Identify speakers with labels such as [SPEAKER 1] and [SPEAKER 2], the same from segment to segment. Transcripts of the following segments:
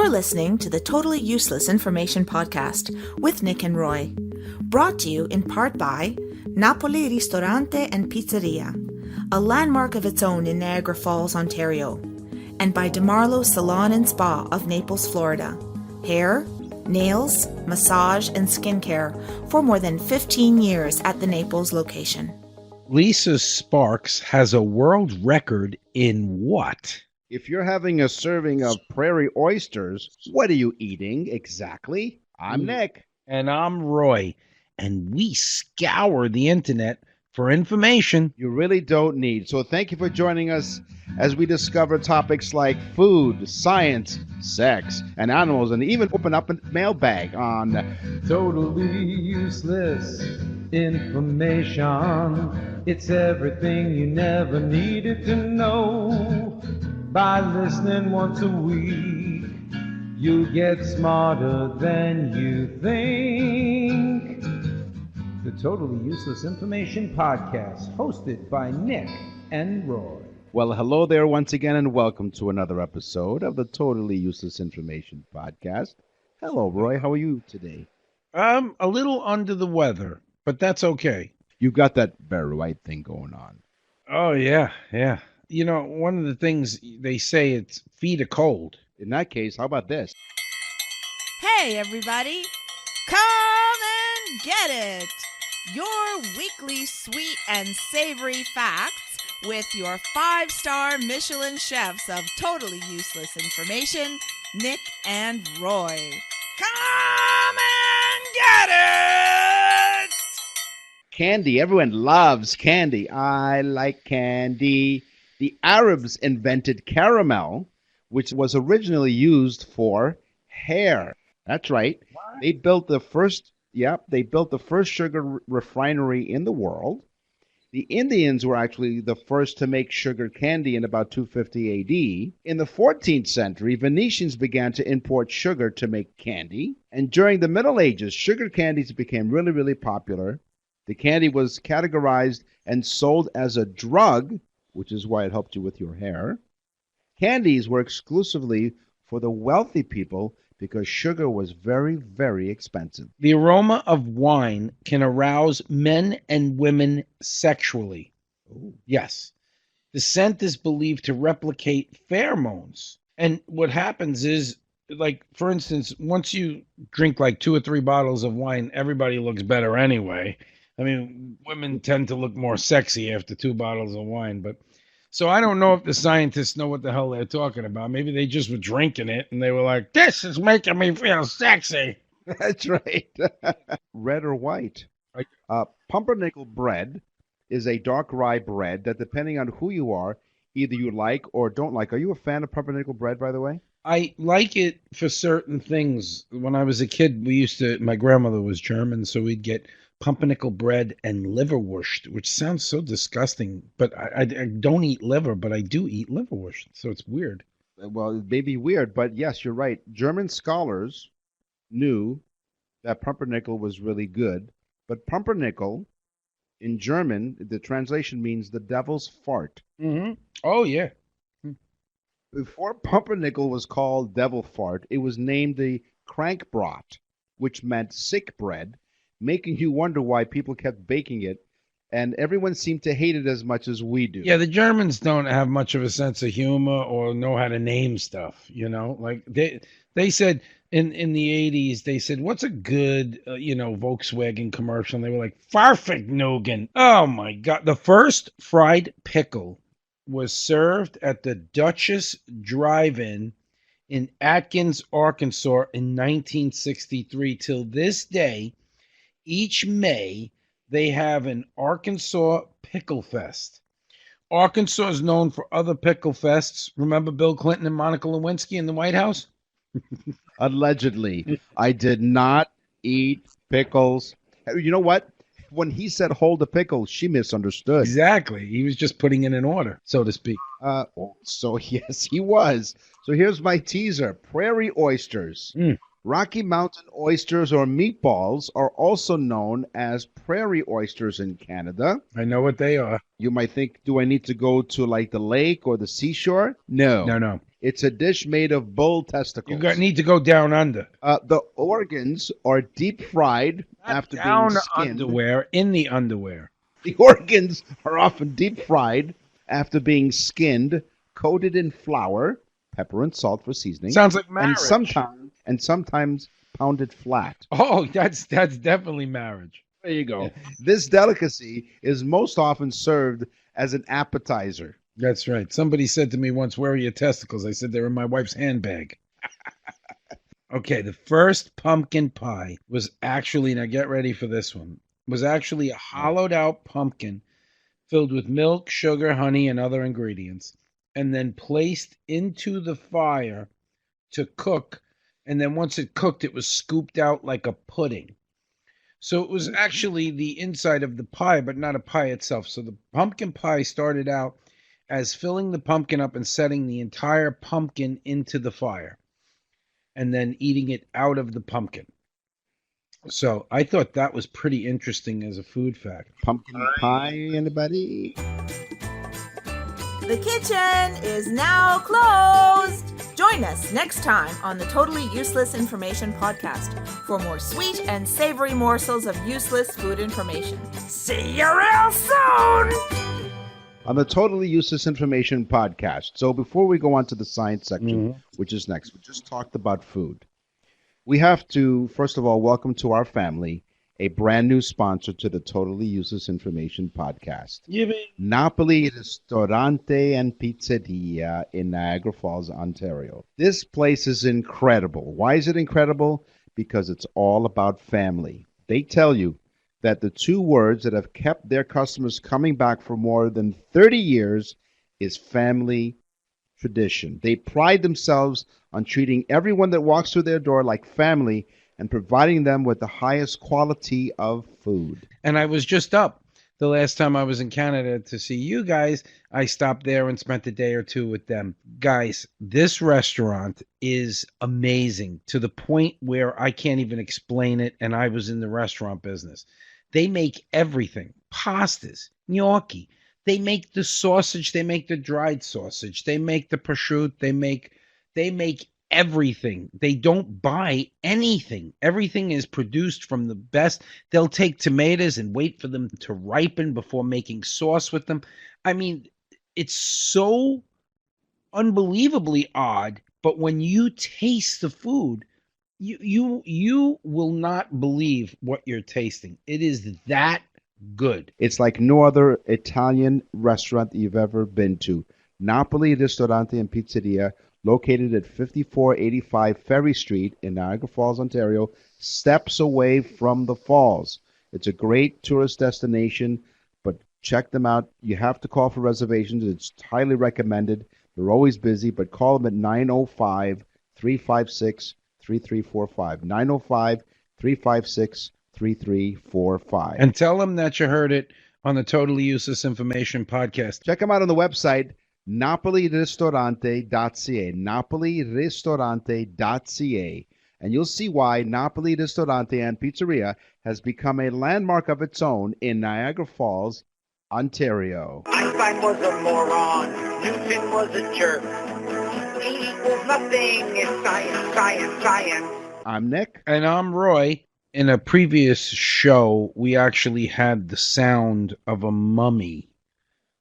[SPEAKER 1] You're listening to the Totally Useless Information Podcast with Nick and Roy, brought to you in part by Napoli Ristorante and Pizzeria, a landmark of its own in Niagara Falls, Ontario, and by Marlo Salon and Spa of Naples, Florida. Hair, nails, massage, and skincare for more than 15 years at the Naples location.
[SPEAKER 2] Lisa Sparks has a world record in what?
[SPEAKER 3] If you're having a serving of Prairie Oysters, what are you eating exactly? I'm Nick.
[SPEAKER 2] And I'm Roy. And we scour the internet for information
[SPEAKER 3] You really don't need. So thank you for joining us as we discover topics like food, science, sex, and animals, and even open up a mailbag on
[SPEAKER 4] Totally useless information. It's everything you never needed to know. By listening once a week, you'll get smarter than you think. The Totally Useless Information Podcast, hosted by Nick and Roy.
[SPEAKER 3] Well, hello there once again, and welcome to another episode of the Totally Useless Information Podcast. Hello, Roy. How are you today?
[SPEAKER 2] I'm a little under the weather, but that's okay.
[SPEAKER 3] You got that very right thing going on.
[SPEAKER 2] Oh, yeah. You know, one of the things they say, it's feet are cold.
[SPEAKER 3] In that case, how about this?
[SPEAKER 1] Hey, everybody! Come and get it! Your weekly sweet and savory facts with your 5-star Michelin chefs of Totally Useless Information, Nick and Roy. Come and get it!
[SPEAKER 3] Candy. Everyone loves candy. I like candy. The Arabs invented caramel, which was originally used for hair. That's right.
[SPEAKER 2] What?
[SPEAKER 3] They built the first sugar refinery in the world. The Indians were actually the first to make sugar candy in about 250 AD. In the 14th century, Venetians began to import sugar to make candy. And during the Middle Ages, sugar candies became really, really popular. The candy was categorized and sold as a drug, which is why it helped you with your hair. Candies were exclusively for the wealthy people because sugar was very, very expensive.
[SPEAKER 2] The aroma of wine can arouse men and women sexually.
[SPEAKER 3] Ooh.
[SPEAKER 2] Yes. The scent is believed to replicate pheromones. And what happens is, like, for instance, once you drink like 2 or 3 bottles of wine, everybody looks better anyway. I mean, women tend to look more sexy after 2 bottles of wine, but so I don't know if the scientists know what the hell they're talking about. Maybe they just were drinking it and they were like, this is making me feel sexy.
[SPEAKER 3] That's right. Red or white?
[SPEAKER 2] Right.
[SPEAKER 3] Pumpernickel bread is a dark rye bread that, depending on who you are, either you like or don't like. Are you a fan of pumpernickel bread, by the way?
[SPEAKER 2] I like it for certain things. When I was a kid, my grandmother was German, so we'd get pumpernickel bread and liverwurst, which sounds so disgusting, but I don't eat liver, but I do eat liverwurst, so it's weird.
[SPEAKER 3] Well, it may be weird, but yes, you're right. German scholars knew that pumpernickel was really good, but pumpernickel, in German, the translation means the devil's fart.
[SPEAKER 2] Mm-hmm. Oh, yeah.
[SPEAKER 3] Before pumpernickel was called devil fart, it was named the Krankbrot, which meant sick bread, making you wonder why people kept baking it, and everyone seemed to hate it as much as we do.
[SPEAKER 2] Yeah, the Germans don't have much of a sense of humor or know how to name stuff, you know? Like, they said in the 80s, they said, what's a good, Volkswagen commercial? And they were like, Farfignugan. Oh, my God. The first fried pickle was served at the Duchess Drive-In in Atkins, Arkansas in 1963. Till this day, each May, they have an Arkansas Pickle Fest. Arkansas is known for other pickle fests. Remember Bill Clinton and Monica Lewinsky in the White House?
[SPEAKER 3] Allegedly. I did not eat pickles. You know what? When he said hold the pickle, she misunderstood.
[SPEAKER 2] Exactly. He was just putting it in order, so to speak.
[SPEAKER 3] So yes, he was. So here's my teaser. Prairie Oysters. Rocky Mountain oysters or meatballs are also known as prairie oysters in Canada.
[SPEAKER 2] I know what they are.
[SPEAKER 3] You might think, do I need to go to like the lake or the seashore? No.
[SPEAKER 2] No.
[SPEAKER 3] It's a dish made of bull testicles.
[SPEAKER 2] Need to go down under.
[SPEAKER 3] The organs are deep fried
[SPEAKER 2] Not
[SPEAKER 3] after
[SPEAKER 2] down
[SPEAKER 3] being skinned.
[SPEAKER 2] underwear, in the underwear.
[SPEAKER 3] The organs are often deep fried after being skinned, coated in flour, pepper and salt for seasoning.
[SPEAKER 2] Sounds like marriage.
[SPEAKER 3] And sometimes pounded flat.
[SPEAKER 2] Oh, that's definitely marriage.
[SPEAKER 3] There you go. This delicacy is most often served as an appetizer.
[SPEAKER 2] That's right. Somebody said to me once, "Where are your testicles?" I said, "They're in my wife's handbag." Okay, the first pumpkin pie was actually, now get ready for this one, was actually a hollowed out pumpkin filled with milk, sugar, honey, and other ingredients, and then placed into the fire to cook. And then once it cooked, it was scooped out like a pudding. So it was actually the inside of the pie, but not a pie itself. So the pumpkin pie started out as filling the pumpkin up and setting the entire pumpkin into the fire and then eating it out of the pumpkin. So I thought that was pretty interesting as a food fact.
[SPEAKER 3] Pumpkin pie, anybody?
[SPEAKER 1] The kitchen is now closed. Join us next time on the Totally Useless Information Podcast for more sweet and savory morsels of useless food information. See you real soon!
[SPEAKER 3] On the Totally Useless Information Podcast. So before we go on to the science section, which is next, we just talked about food. We have to, first of all, welcome to our family a brand new sponsor to the Totally Useless Information Podcast. Napoli Ristorante and Pizzeria in Niagara Falls, Ontario. This place is incredible. Why is it incredible? Because it's all about family. They tell you that the two words that have kept their customers coming back for more than 30 years is family tradition. They pride themselves on treating everyone that walks through their door like family and providing them with the highest quality of food.
[SPEAKER 2] And I was just up the last time I was in Canada to see you guys. I stopped there and spent a day or two with them. Guys, this restaurant is amazing to the point where I can't even explain it, and I was in the restaurant business. They make everything. Pastas, gnocchi. They make the sausage. They make the dried sausage. They make the prosciutto. They make everything. They don't buy anything. Everything is produced from the best. They'll take tomatoes and wait for them to ripen before making sauce with them. I mean, it's so unbelievably odd, but when you taste the food, you will not believe what you're tasting. It is that good.
[SPEAKER 3] It's like no other Italian restaurant that you've ever been to. Napoli Ristorante and Pizzeria, located at 5485 Ferry Street in Niagara Falls, Ontario, steps away from the falls. It's a great tourist destination, but check them out. You have to call for reservations. It's highly recommended. They're always busy, but call them at 905-356-3345. 905-356-3345.
[SPEAKER 2] And tell them that you heard it on the Totally Useless Information Podcast.
[SPEAKER 3] Check them out on the website, napoliristorante.ca, napoliristorante.ca, and you'll see why Napoli Ristorante and Pizzeria has become a landmark of its own in Niagara Falls, Ontario.
[SPEAKER 5] Einstein was a moron. Newton was a jerk. E equals nothing. It's science, science, science.
[SPEAKER 3] I'm Nick.
[SPEAKER 2] And I'm Roy. In a previous show, we actually had the sound of a mummy.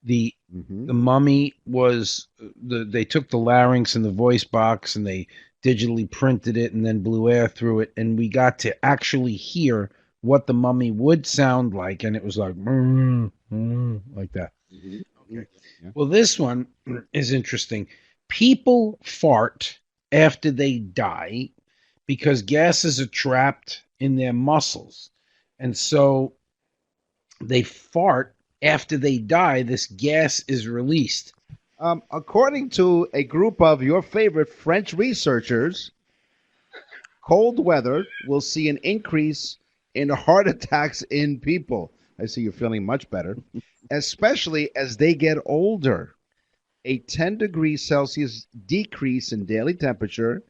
[SPEAKER 2] The mummy was, they took the larynx and the voice box and they digitally printed it and then blew air through it. And we got to actually hear what the mummy would sound like. And it was like, like that. Okay. Yeah. Well, this one is interesting. People fart after they die because gases are trapped in their muscles. And so they fart after they die. This gas is released.
[SPEAKER 3] According to a group of your favorite French researchers, cold weather will see an increase in heart attacks in people. I see you're feeling much better, especially as they get older. A 10 degrees Celsius decrease in daily temperature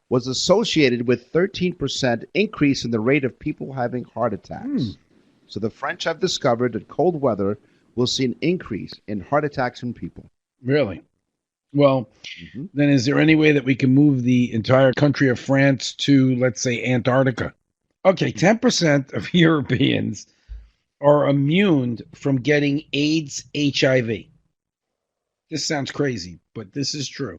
[SPEAKER 3] was associated with 13% increase in the rate of people having heart attacks. So the French have discovered that cold weather will see an increase in heart attacks in people.
[SPEAKER 2] Really? Well,
[SPEAKER 3] Mhm.
[SPEAKER 2] then is there any way that we can move the entire country of France to, let's say, Antarctica? Okay, 10% of Europeans are immune from getting AIDS, HIV. This sounds crazy, but this is true.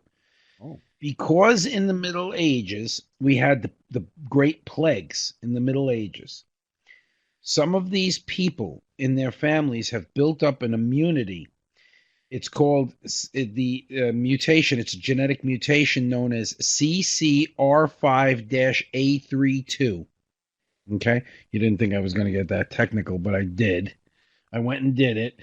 [SPEAKER 3] Oh.
[SPEAKER 2] Because in the Middle Ages, we had the Great Plagues in the Middle Ages. Some of these people in their families have built up an immunity. It's called the mutation. It's a genetic mutation known as CCR5-A32. Okay? You didn't think I was going to get that technical, but I did. I went and did it.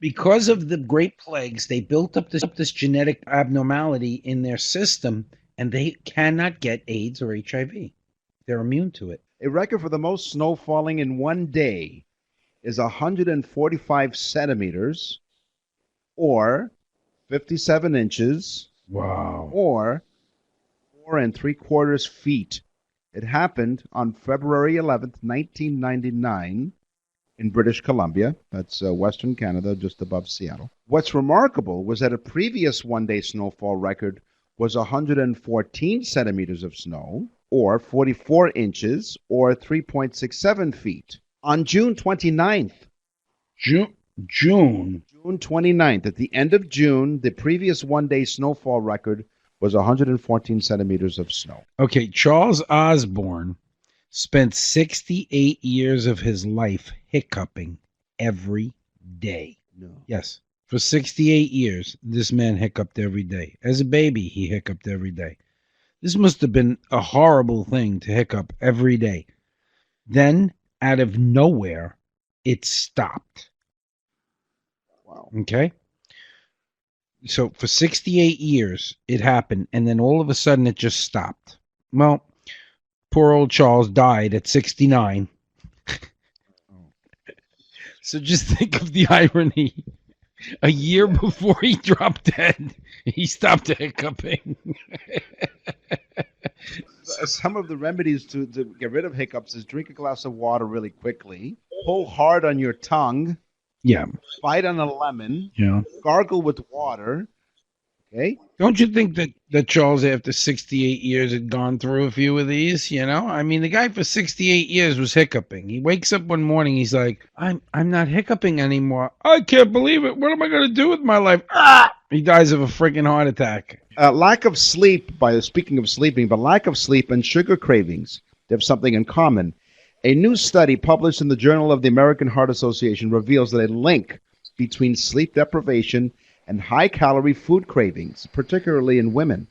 [SPEAKER 2] Because of the Great Plagues, they built up this genetic abnormality in their system, and they cannot get AIDS or HIV. They're immune to it.
[SPEAKER 3] A record for the most snow falling in one day is 145 centimeters, or 57 inches,
[SPEAKER 2] Wow.
[SPEAKER 3] or 4¾ feet. It happened on February 11th, 1999, in British Columbia. That's Western Canada, just above Seattle. What's remarkable was that a previous one-day snowfall record was 114 centimeters of snow, or 44 inches, or 3.67 feet. On June 29th,
[SPEAKER 2] June.
[SPEAKER 3] June 29th, at the end of June, the previous one-day snowfall record was 114 centimeters of snow.
[SPEAKER 2] Okay, Charles Osborne spent 68 years of his life hiccuping every day.
[SPEAKER 3] No.
[SPEAKER 2] Yes, for 68 years, this man hiccuped every day. As a baby, he hiccuped every day. This must have been a horrible thing to hiccup every day. Then, out of nowhere, it stopped.
[SPEAKER 3] Wow.
[SPEAKER 2] Okay? So for 68 years, it happened, and then all of a sudden, it just stopped. Well, poor old Charles died at 69. So just think of the irony. A year before he dropped dead, he stopped hiccuping.
[SPEAKER 3] Some of the remedies to get rid of hiccups is drink a glass of water really quickly, pull hard on your tongue,
[SPEAKER 2] Yeah.
[SPEAKER 3] bite on a lemon,
[SPEAKER 2] Yeah.
[SPEAKER 3] gargle with water. Okay?
[SPEAKER 2] Don't you think that Charles, after 68 years, had gone through a few of these? You know, I mean, the guy for 68 years was hiccuping. He wakes up one morning, he's like, "I'm not hiccuping anymore. I can't believe it. What am I going to do with my life?" He dies of a freaking heart attack.
[SPEAKER 3] Lack of sleep, speaking of sleeping, but lack of sleep and sugar cravings, they have something in common. A new study published in the Journal of the American Heart Association reveals that a link between sleep deprivation and high-calorie food cravings, particularly in women.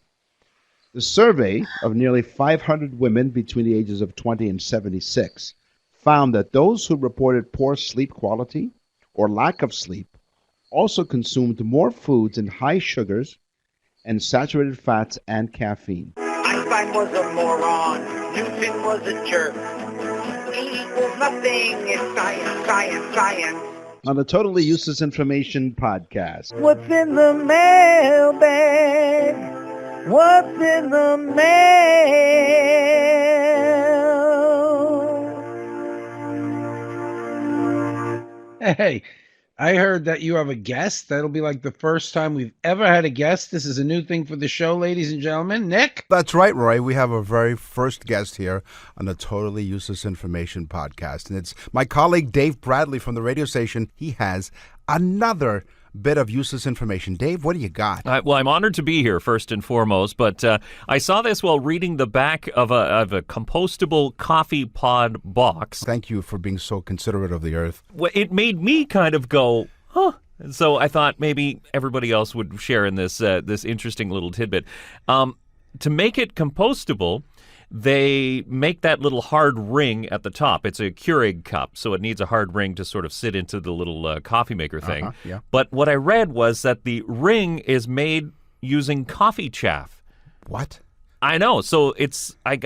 [SPEAKER 3] The survey of nearly 500 women between the ages of 20 and 76 found that those who reported poor sleep quality or lack of sleep also consumed more foods in high sugars and saturated fats and caffeine.
[SPEAKER 5] Einstein was a moron. Newton was a jerk. E equals nothing. It's science, science, science.
[SPEAKER 3] On the Totally Useless Information podcast.
[SPEAKER 5] What's in the mailbag? What's in the mail?
[SPEAKER 2] Hey, I heard that you have a guest. That'll be like the first time we've ever had a guest. This is a new thing for the show, ladies and gentlemen. Nick?
[SPEAKER 6] That's right, Roy. We have our very first guest here on the Totally Useless Information podcast. And it's my colleague Dave Bradley from the radio station. He has another bit of useless information. Dave, what do you got?
[SPEAKER 7] Well, I'm honored to be here, first and foremost, but I saw this while reading the back of a compostable coffee pod box.
[SPEAKER 6] Thank you for being so considerate of the earth.
[SPEAKER 7] It made me kind of go, huh. And so I thought maybe everybody else would share in this interesting little tidbit. To make it compostable, they make that little hard ring at the top. It's a Keurig cup, so it needs a hard ring to sort of sit into the little coffee maker thing.
[SPEAKER 6] Yeah.
[SPEAKER 7] But what I read was that the ring is made using coffee chaff.
[SPEAKER 6] What?
[SPEAKER 7] I know. So it's I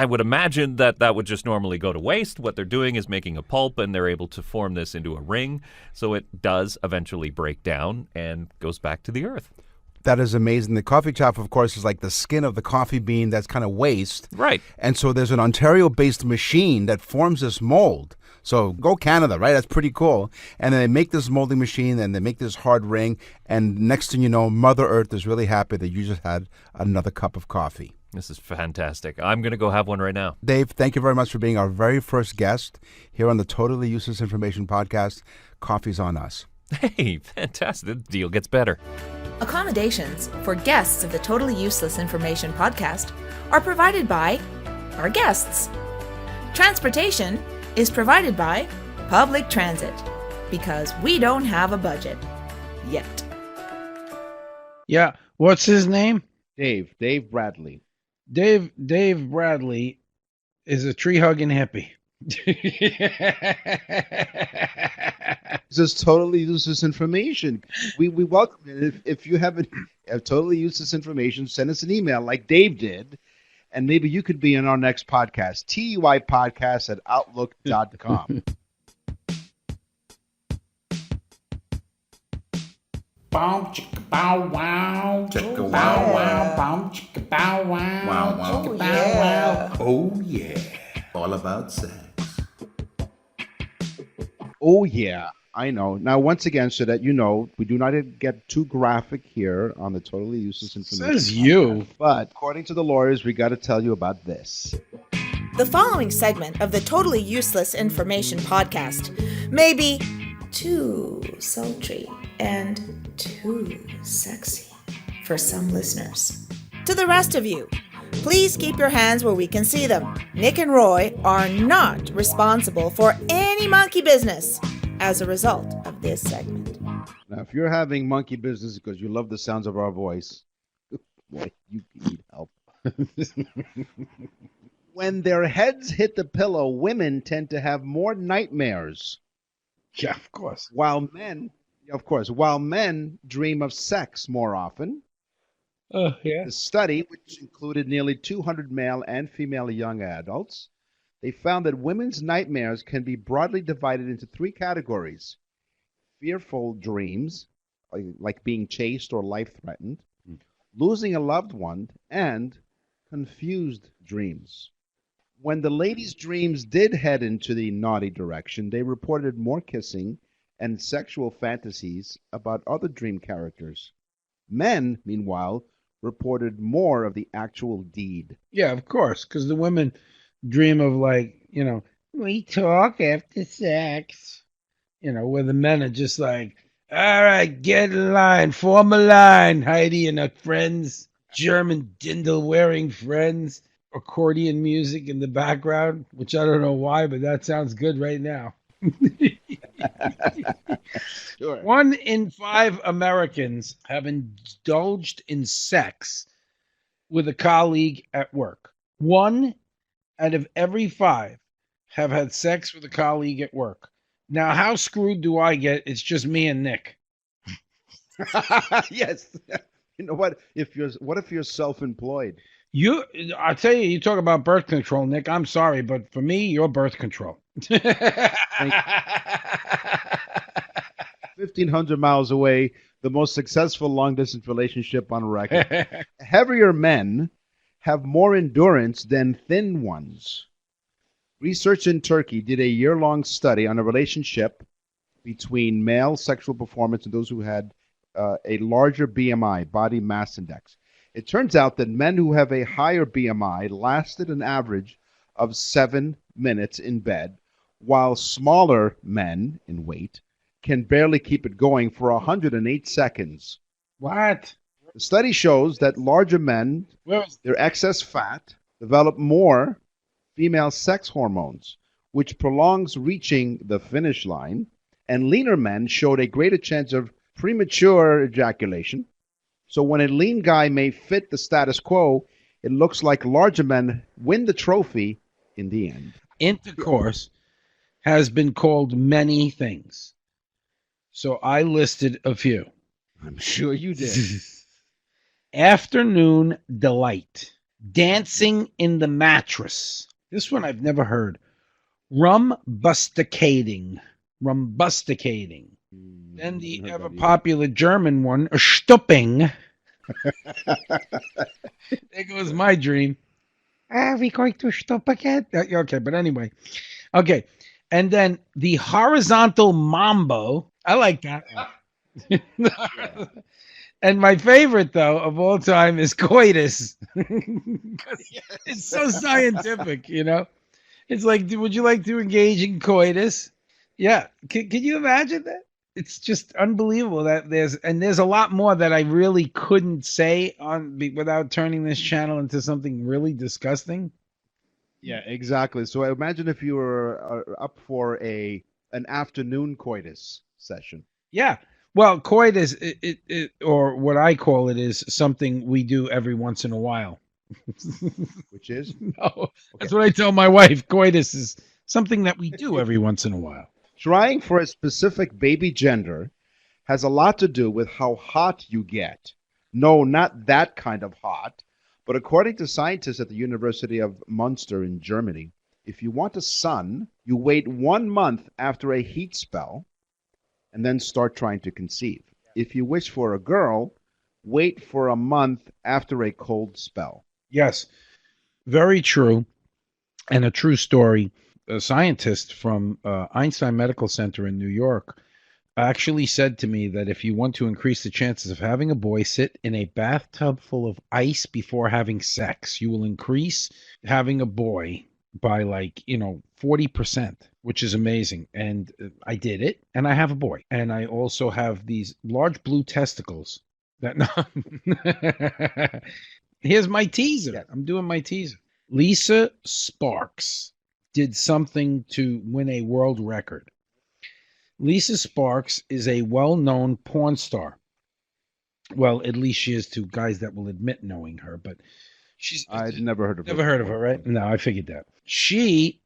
[SPEAKER 7] would imagine that would just normally go to waste. What they're doing is making a pulp, and they're able to form this into a ring, so it does eventually break down and goes back to the earth.
[SPEAKER 6] That is amazing. The coffee chaff, of course, is like the skin of the coffee bean that's kind of waste.
[SPEAKER 7] Right.
[SPEAKER 6] And so there's an Ontario-based machine that forms this mold. So go Canada, right? That's pretty cool. And they make this molding machine and they make this hard ring. And next thing you know, Mother Earth is really happy that you just had another cup of coffee.
[SPEAKER 7] This is fantastic. I'm going to go have one right now.
[SPEAKER 6] Dave, thank you very much for being our very first guest here on the Totally Useless Information Podcast. Coffee's on us.
[SPEAKER 7] Hey, fantastic. The deal gets better.
[SPEAKER 1] Accommodations for guests of the Totally Useless Information Podcast are provided by our guests. Transportation is provided by public transit because we don't have a budget yet.
[SPEAKER 2] Yeah. What's his name?
[SPEAKER 3] Dave Bradley.
[SPEAKER 2] Dave Bradley is a tree-hugging hippie.
[SPEAKER 3] This is totally useless information. We welcome it. If you have totally useless information, send us an email like Dave did, and maybe you could be in our next podcast, TUI podcast at outlook.com.
[SPEAKER 8] Bow chicka bow wow, chicka wow wow, bow chicka bow wow, wow wow, chicka bow wow. Oh yeah, all about sex.
[SPEAKER 3] Oh yeah, I know. Now, once again, so that you know, we do not get too graphic here on the totally useless information.
[SPEAKER 2] Says you.
[SPEAKER 3] But according to the lawyers, we got to tell you about this.
[SPEAKER 1] The following segment of the Totally Useless Information Podcast may be too sultry and too sexy for some listeners. To the rest of you, please keep your hands where we can see them. Nick and Roy are not responsible for any monkey business as a result of this segment.
[SPEAKER 3] Now, if you're having monkey business because you love the sounds of our voice, boy, you need help. When their heads hit the pillow, women tend to have more nightmares.
[SPEAKER 2] Yeah, of course.
[SPEAKER 3] While men dream of sex more often.
[SPEAKER 2] Oh, yeah.
[SPEAKER 3] The study, which included nearly 200 male and female young adults, they found that women's nightmares can be broadly divided into three categories: fearful dreams, like being chased or life-threatened, losing a loved one, and confused dreams. When the ladies' dreams did head into the naughty direction, they reported more kissing and sexual fantasies about other dream characters. Men, meanwhile, reported more of the actual deed.
[SPEAKER 2] Yeah, of course, because the women dream of, like, you know, we talk after sex. You know, where the men are just like, all right, get in line, form a line, Heidi and her friends, German dindle-wearing friends, accordion music in the background, which I don't know why, but that sounds good right now.
[SPEAKER 3] Sure.
[SPEAKER 2] 1 in 5 Americans have indulged in sex with a colleague at work. 1 out of every 5 have had sex with a colleague at work. Now, how screwed do I get? It's just me and Nick.
[SPEAKER 3] Yes. You know what? What if you're self-employed?
[SPEAKER 2] I'll tell you, you talk about birth control, Nick. I'm sorry, but for me, you're birth control.
[SPEAKER 3] 1,500 miles away, the most successful long-distance relationship on record. Heavier men have more endurance than thin ones. Research in Turkey did a year-long study on a relationship between male sexual performance and those who had a larger BMI, body mass index. It turns out that men who have a higher BMI lasted an average of 7 minutes in bed, while smaller men in weight can barely keep it going for 108 seconds.
[SPEAKER 2] What?
[SPEAKER 3] The study shows that larger men, their excess fat, develop more female sex hormones, which prolongs reaching the finish line, and leaner men showed a greater chance of premature ejaculation. So when a lean guy may fit the status quo, it looks like larger men win the trophy in the end.
[SPEAKER 2] Intercourse has been called many things. So I listed a few.
[SPEAKER 3] I'm sure you did.
[SPEAKER 2] Afternoon delight. Dancing in the mattress. This one I've never heard. Rumbusticating. Then the ever popular German one, Stupping. There goes my dream. Are we going to stop again? Okay, but anyway. Okay. And then the horizontal mambo. I like that one. And my favorite, though, of all time is coitus. 'Cause it's so scientific, you know? It's like, would you like to engage in coitus? Yeah. Can you imagine that? It's just unbelievable that there's a lot more that I really couldn't say without turning this channel into something really disgusting.
[SPEAKER 3] Yeah, exactly. So imagine if you were up for an afternoon coitus session.
[SPEAKER 2] Yeah. Well, coitus, or what I call it, is something we do every once in a while.
[SPEAKER 3] Which is?
[SPEAKER 2] No, that's what I tell my wife. Coitus is something that we do every once in a while.
[SPEAKER 3] Trying for a specific baby gender has a lot to do with how hot you get. No, not that kind of hot. But according to scientists at the University of Munster in Germany, if you want a son, you wait 1 month after a heat spell and then start trying to conceive. If you wish for a girl, wait for a month after a cold spell.
[SPEAKER 2] Yes, very true, and a true story. A scientist from Einstein Medical Center in New York actually said to me that if you want to increase the chances of having a boy, sit in a bathtub full of ice before having sex. You will increase having a boy by 40%, which is amazing. And I did it, and I have a boy. And I also have these large blue testicles that Here's my teaser.
[SPEAKER 3] Yeah.
[SPEAKER 2] I'm doing my teaser. Lisa Sparks did something to win a world record. Lisa Sparks is a well-known porn star. Well, at least she is to guys that will admit knowing her, but
[SPEAKER 3] I'd never heard of her.
[SPEAKER 2] Never heard of her, right? No, I figured that. She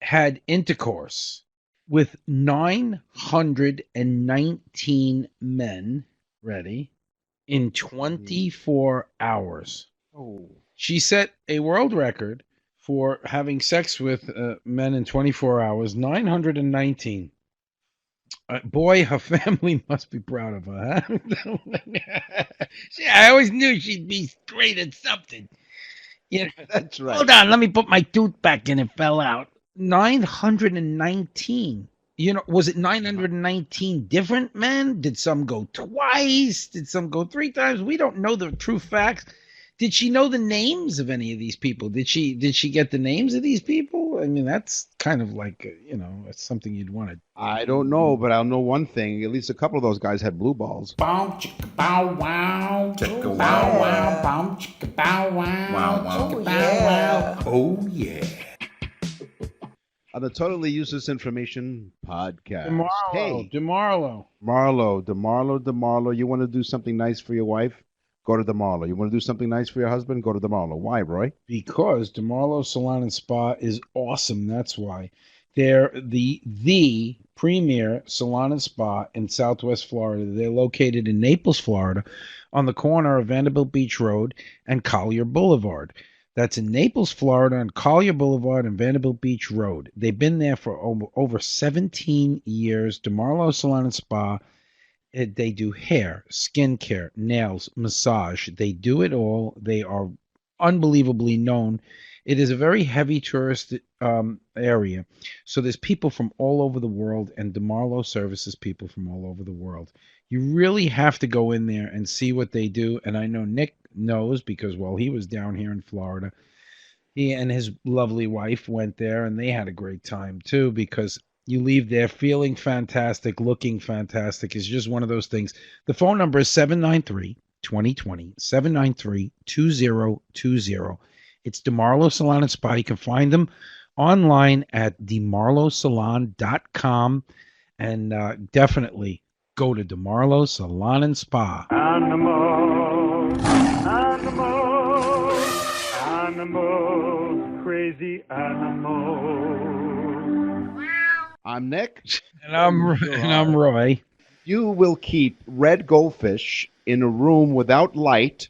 [SPEAKER 2] had intercourse with 919 men, ready, in 24 hours.
[SPEAKER 3] Oh.
[SPEAKER 2] She set a world record for having sex with men in 24 hours, 919. Boy, her family must be proud of her, huh? I always knew she'd be great at something. You know,
[SPEAKER 3] That's right.
[SPEAKER 2] hold on, let me put my tooth back in. It fell out. 919. You know, was it 919 different men? Did some go twice? Did some go 3 times? We don't know the true facts. Did she know the names of any of these people? Did she get the names of these people? I mean, that's kind of like, it's something you'd want to.
[SPEAKER 3] I don't know, but I'll know one thing. At least a couple of those guys had blue balls.
[SPEAKER 8] Bow chicka bow wow.
[SPEAKER 6] Chicka
[SPEAKER 8] Bow
[SPEAKER 6] wow.
[SPEAKER 8] wow. Bow chicka bow wow.
[SPEAKER 6] Wow, wow.
[SPEAKER 8] Chicka bow wow.
[SPEAKER 6] Oh, yeah.
[SPEAKER 3] On the Totally Useless Information podcast. Hey,
[SPEAKER 2] DeMarlo.
[SPEAKER 3] DeMarlo. You want to do something nice for your wife? Go to DeMarlo. You want to do something nice for your husband? Go to DeMarlo. Why, Roy?
[SPEAKER 2] Because DeMarlo Salon and Spa is awesome. That's why. They're the premier salon and spa in Southwest Florida. They're located in Naples, Florida, on the corner of Vanderbilt Beach Road and Collier Boulevard. That's in Naples, Florida, on Collier Boulevard and Vanderbilt Beach Road. They've been there for over 17 years. DeMarlo Salon and Spa. They do hair, skincare, nails, massage. They do it all. They are unbelievably known. It is a very heavy tourist area. So there's people from all over the world, and DeMarlo services people from all over the world. You really have to go in there and see what they do. And I know Nick knows because, well, he was down here in Florida. He and his lovely wife went there, and they had a great time, too, because you leave there feeling fantastic, looking fantastic. It's just one of those things. The phone number is 793-2020, 793-2020. It's DeMarlo Salon and Spa. You can find them online at demarlosalon.com. And definitely go to DeMarlo Salon and Spa.
[SPEAKER 9] Animals, crazy animals.
[SPEAKER 3] I'm Nick.
[SPEAKER 2] And I'm Roy.
[SPEAKER 3] You will keep red goldfish in a room without light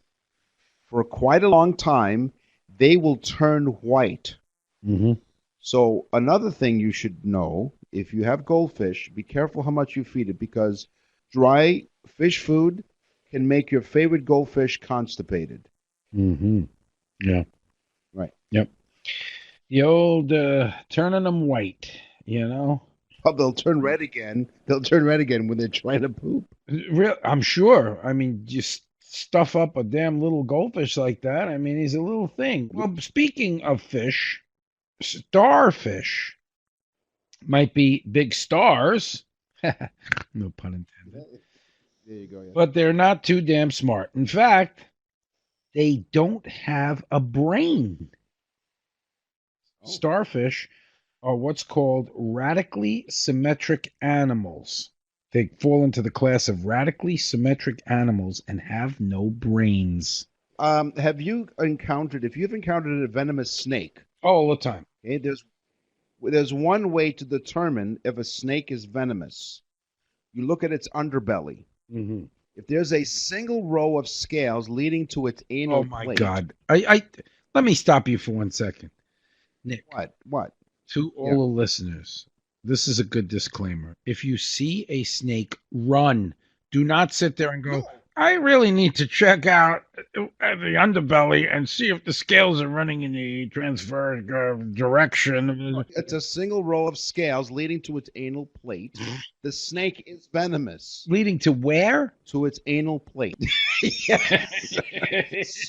[SPEAKER 3] for quite a long time. They will turn white.
[SPEAKER 2] Mm-hmm.
[SPEAKER 3] So another thing you should know, if you have goldfish, be careful how much you feed it because dry fish food can make your favorite goldfish constipated.
[SPEAKER 2] Mm-hmm. Yeah.
[SPEAKER 3] Right.
[SPEAKER 2] Yep. The old turning them white, you know?
[SPEAKER 3] Oh, they'll turn red again. They'll turn red again when they're trying to poop.
[SPEAKER 2] I'm sure. I mean, just stuff up a damn little goldfish like that. I mean, he's a little thing. Well, speaking of fish, starfish might be big stars. No pun intended.
[SPEAKER 3] There you go. Yeah.
[SPEAKER 2] But they're not too damn smart. In fact, they don't have a brain. Starfish are what's called radically symmetric animals. They fall into the class of radically symmetric animals and have no brains.
[SPEAKER 3] Have you encountered, if you've encountered a venomous snake,
[SPEAKER 2] All the time.
[SPEAKER 3] okay, there's one way to determine if a snake is venomous. You look at its underbelly.
[SPEAKER 2] Mm-hmm.
[SPEAKER 3] If there's a single row of scales leading to its anal
[SPEAKER 2] Oh my
[SPEAKER 3] plate,
[SPEAKER 2] God! I let me stop you for 1 second, Nick.
[SPEAKER 3] What?
[SPEAKER 2] To all the listeners, this is a good disclaimer. If you see a snake, run. Do not sit there and go, I really need to check out the underbelly and see if the scales are running in the transfer direction.
[SPEAKER 3] It's a single row of scales leading to its anal plate. The snake is venomous.
[SPEAKER 2] Leading to where?
[SPEAKER 3] To its anal plate. Yes.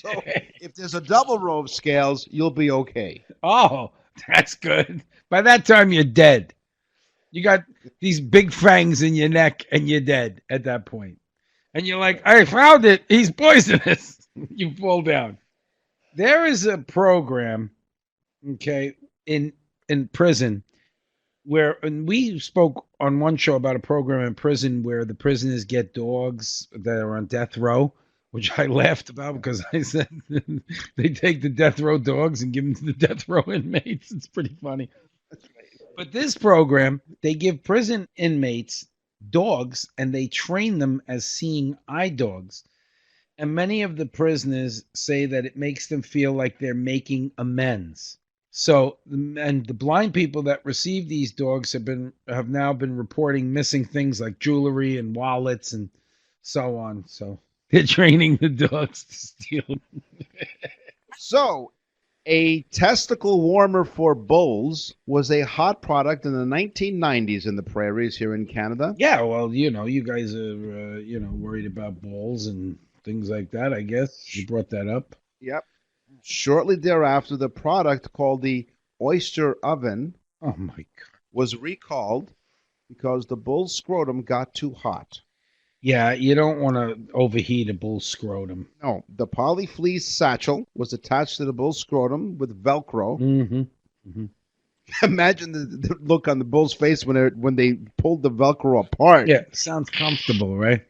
[SPEAKER 3] So if there's a double row of scales, you'll be okay.
[SPEAKER 2] Oh, that's good. By that time, you're dead. You got these big fangs in your neck, and you're dead at that point. And you're like, I found it. He's poisonous. You fall down. There is a program, okay, in prison where, and we spoke on one show about a program in prison where the prisoners get dogs that are on death row, which I laughed about because I said they take the death row dogs and give them to the death row inmates. It's pretty funny. But this program, they give prison inmates dogs and they train them as seeing eye dogs. And many of the prisoners say that it makes them feel like they're making amends. So, and the blind people that receive these dogs have now been reporting missing things like jewelry and wallets and so on. So they're training the dogs to steal.
[SPEAKER 3] So, a testicle warmer for bulls was a hot product in the 1990s in the prairies here in Canada.
[SPEAKER 2] Yeah, well, you know, you guys are, worried about bulls and things like that, I guess. You brought that up.
[SPEAKER 3] Yep. Shortly thereafter, the product called the oyster oven
[SPEAKER 2] Oh, my God.
[SPEAKER 3] was recalled because the bull's scrotum got too hot.
[SPEAKER 2] Yeah, you don't want to overheat a bull scrotum.
[SPEAKER 3] No, the polyfleece satchel was attached to the bull's scrotum with Velcro.
[SPEAKER 2] Mm-hmm. Mm-hmm.
[SPEAKER 3] Imagine the look on the bull's face when they pulled the Velcro apart.
[SPEAKER 2] Yeah, sounds comfortable, right?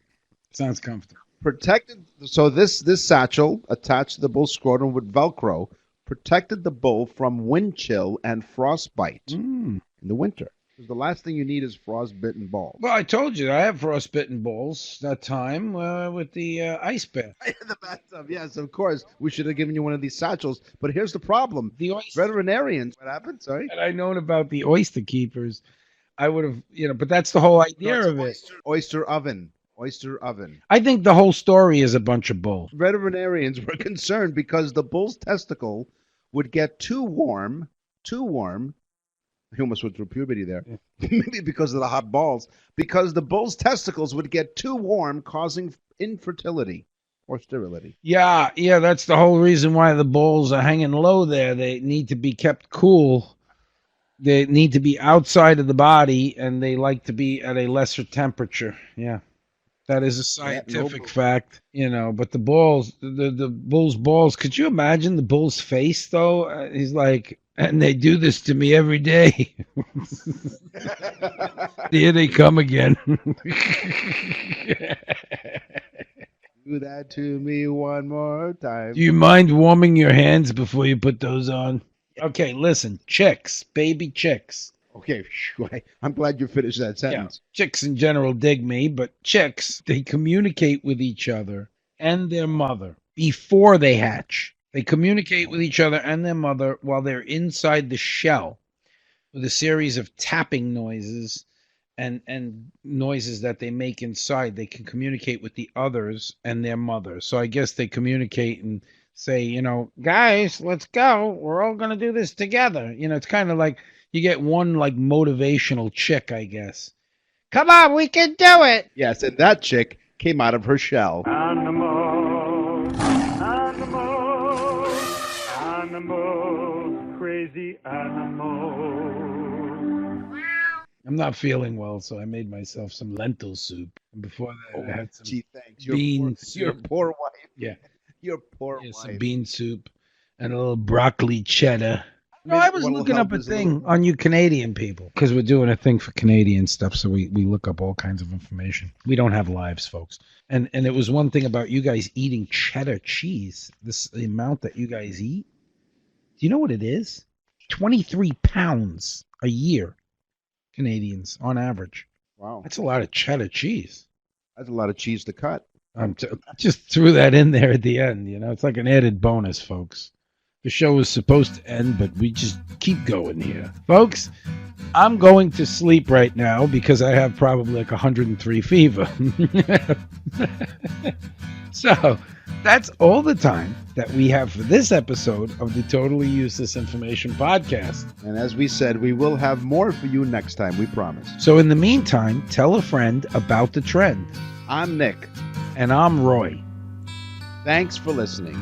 [SPEAKER 2] Sounds comfortable.
[SPEAKER 3] Protected. So this satchel attached to the bull's scrotum with Velcro protected the bull from wind chill and frostbite in the winter. Because the last thing you need is frostbitten balls.
[SPEAKER 2] Well, I told you I have frostbitten balls that time with the ice bath.
[SPEAKER 3] In the bathtub, yes, of course. We should have given you one of these satchels. But here's the problem.
[SPEAKER 2] The oyster.
[SPEAKER 3] Veterinarians. What happened? Sorry?
[SPEAKER 2] Had I known about the oyster keepers, I would have, but that's the whole idea of it.
[SPEAKER 3] Oyster oven. Oyster oven.
[SPEAKER 2] I think the whole story is a bunch of bull.
[SPEAKER 3] Veterinarians were concerned because the bull's testicle would get too warm. I almost went through puberty there. Maybe because of the hot balls. Because the bull's testicles would get too warm, causing infertility or sterility.
[SPEAKER 2] Yeah, that's the whole reason why the bulls are hanging low there. They need to be kept cool. They need to be outside of the body, and they like to be at a lesser temperature. Yeah. That is a scientific fact, but the bulls, the bull's balls, could you imagine the bull's face, though? He's like, and they do this to me every day. Here they come again.
[SPEAKER 3] Do that to me one more time.
[SPEAKER 2] Do you mind warming your hands before you put those on? Okay, listen, chicks, baby chicks.
[SPEAKER 3] Okay, I'm glad you finished that sentence.
[SPEAKER 2] Yeah, chicks in general dig me, but chicks, they communicate with each other and their mother before they hatch. They communicate with each other and their mother while they're inside the shell with a series of tapping noises and noises that they make inside, they can communicate with the others and their mother. So I guess they communicate and say, guys, let's go. We're all going to do this together. It's kind of like you get one like motivational chick, I guess. Come on, we can do it.
[SPEAKER 3] Yes, and that chick came out of her shell.
[SPEAKER 9] Animals, animals, animals, crazy animals.
[SPEAKER 2] I'm not feeling well, so I made myself some lentil soup. And before that, I had some
[SPEAKER 3] Gee, thanks.
[SPEAKER 2] bean
[SPEAKER 3] Your
[SPEAKER 2] soup.
[SPEAKER 3] poor wife.
[SPEAKER 2] Yeah.
[SPEAKER 3] Your poor
[SPEAKER 2] Some
[SPEAKER 3] wife.
[SPEAKER 2] bean soup and a little broccoli cheddar. No,
[SPEAKER 3] Maybe
[SPEAKER 2] I was
[SPEAKER 3] what'll
[SPEAKER 2] looking
[SPEAKER 3] help
[SPEAKER 2] up a
[SPEAKER 3] is a
[SPEAKER 2] thing
[SPEAKER 3] little-
[SPEAKER 2] on you Canadian people because we're doing a thing for Canadian stuff, so we look up all kinds of information. We don't have lives, folks. And it was one thing about you guys eating cheddar cheese, the amount that you guys eat. Do you know what it is? 23 pounds a year, Canadians, on average.
[SPEAKER 3] Wow.
[SPEAKER 2] That's a lot of cheddar cheese.
[SPEAKER 3] That's a lot of cheese to cut.
[SPEAKER 2] Just threw that in there at the end. It's like an added bonus, folks. The show is supposed to end, but we just keep going here. Folks, I'm going to sleep right now because I have probably like 103 fever. So that's all the time that we have for this episode of the Totally Useless Information Podcast.
[SPEAKER 3] And as we said, we will have more for you next time, we promise.
[SPEAKER 2] So in the meantime, tell a friend about the trend.
[SPEAKER 3] I'm Nick.
[SPEAKER 2] And I'm Roy.
[SPEAKER 3] Thanks for listening.